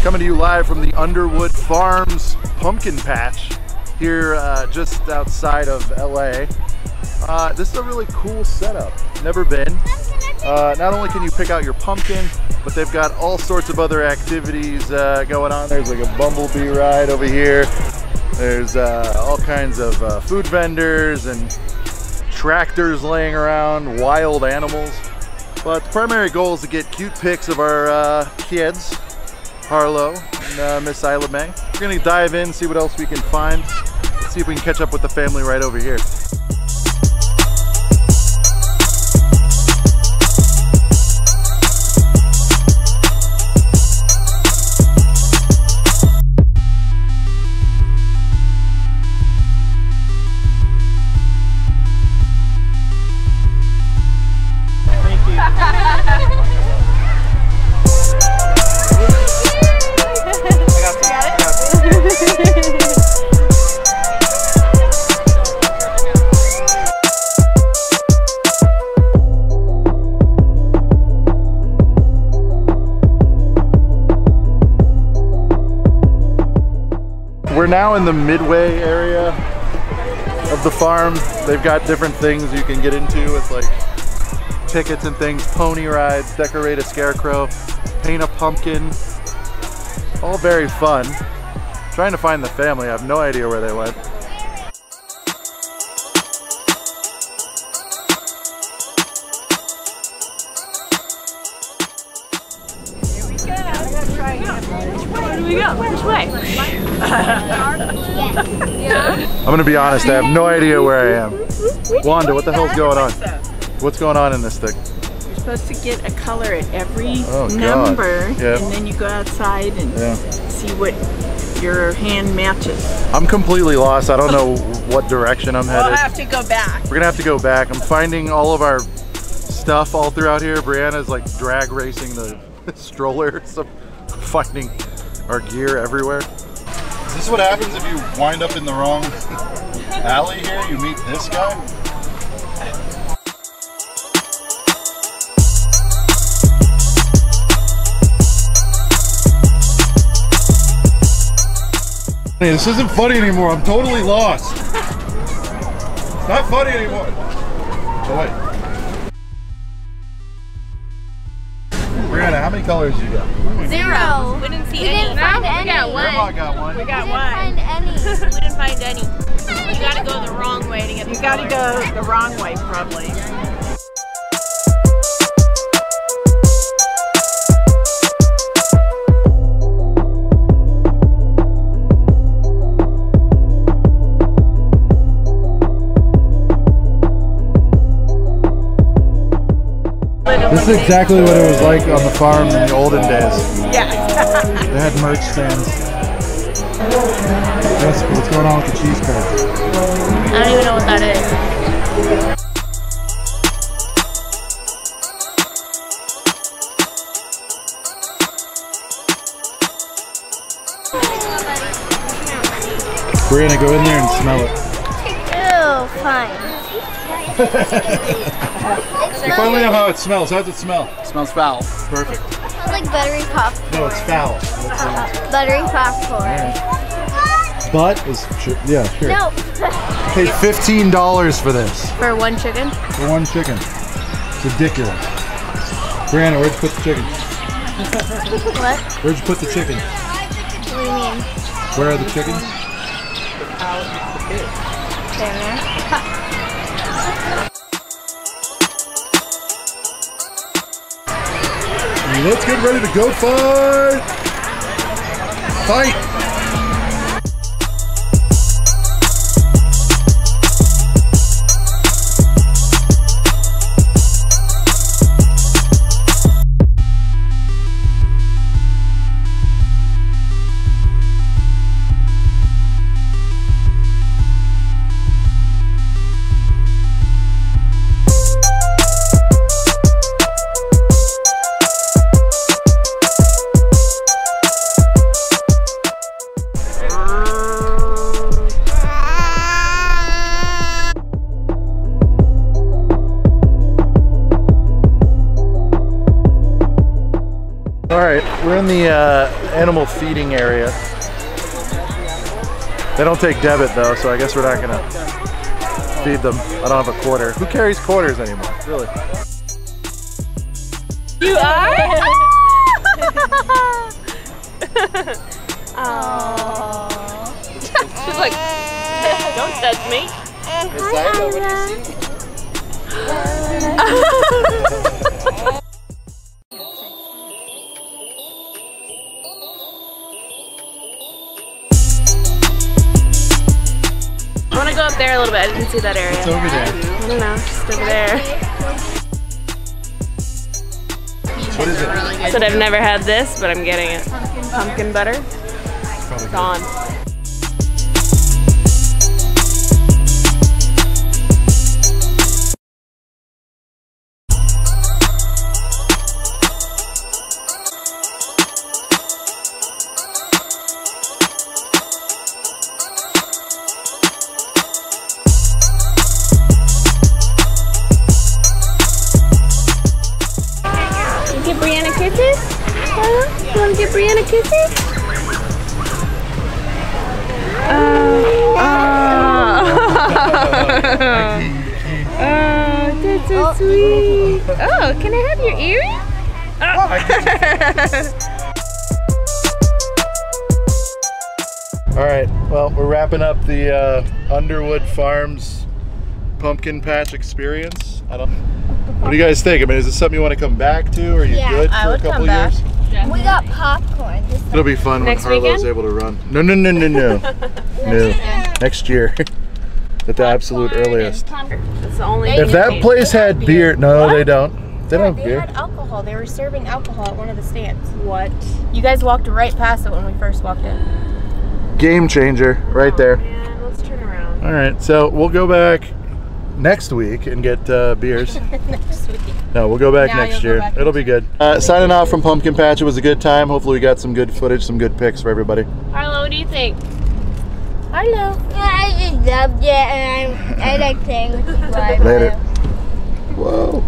Coming to you live from the Underwood Farms pumpkin patch here just outside of LA. This is a really cool setup. Never been. Not only can you pick out your pumpkin, but they've got all sorts of other activities going on. There's like a bumblebee ride over here. There's all kinds of food vendors and tractors laying around, wild animals. But the primary goal is to get cute pics of our kids, Harlow and Miss Isla May. We're gonna dive in, see what else we can find. Let's see if we can catch up with the family right over here. We're now in the midway area of the farm. They've got different things you can get into. It's like tickets and things, pony rides, decorate a scarecrow, paint a pumpkin. All very fun. Trying to find the family. I have no idea where they went. Where do we go? Which way? I'm gonna be honest, I have no idea where I am. Wanda, what the hell's going on? What's going on in this thing? You're supposed to get a color at every number, yeah. And then you go outside and see what your hand matches. I'm completely lost. I don't know what direction I'm headed. We'll have to go back. We're gonna have to go back. I'm finding all of our stuff all throughout here. Brianna's like drag racing the stroller, so I'm finding our gear everywhere. Is this what happens if you wind up in the wrong alley here? You meet this guy? Hey, this isn't funny anymore. I'm totally lost. It's not funny anymore. Oh, wait. Brianna, how many colors you got? 0. We didn't see any. Find any. Grandma got one. We got Find one. any. We didn't find any. You gotta go the wrong way to get the You gotta go the wrong way, probably. This is exactly what it was like on the farm in the olden days. Yeah. They had merch stands. Jessica, what's going on with the cheese curds? I don't even know what that is. Brianna, go in there and smell it. Ew, fine. You finally know how it smells. How does it smell? It smells foul. Perfect. It smells like buttery popcorn. No, it's foul. Buttery popcorn. But is yeah, sure. No. Paid $15 for this. For one chicken? For one chicken. It's ridiculous. Brianna, where'd you put the chicken? What? Where'd you put the chicken? What do you mean? Where are the chickens? Let's get ready to go fight! Fight! All right, we're in the animal feeding area. They don't take debit though, so I guess we're not gonna feed them. I don't have a quarter. Who carries quarters anymore, really? You are? She's like, don't touch me. I want to go up there a little bit. I didn't see that area. It's over there. I don't know, just over there. What is it? I said I've never had this, but I'm getting it. Pumpkin butter. It's on. Give Brianna kisses? Huh? You want to give Brianna kisses? Oh, that's so sweet. Oh, can I have your earring? All right, well, we're wrapping up the Underwood Farms pumpkin patch experience. What do you guys think? I mean, is this something you want to come back to? Or are you good for a couple years? We got popcorn. It'll be fun Next when Harlow's weekend? able to run. No. No. Next year. At the absolute earliest. That's the only If that place had beer, no, they don't. They don't have They beer. had alcohol. They were serving alcohol at one of the stands. What? You guys walked right past it when we first walked in. Game changer, right there. Man, let's turn around. All right, so we'll go back next week and get beers. Next week. No, we'll go back Now next you'll year. go back It'll be good. Signing off from Pumpkin Patch. It was a good time. Hopefully we got some good footage, some good pics for everybody. Harlow, what do you think? Hello. I just loved it, and I like playing with you. Later. Whoa.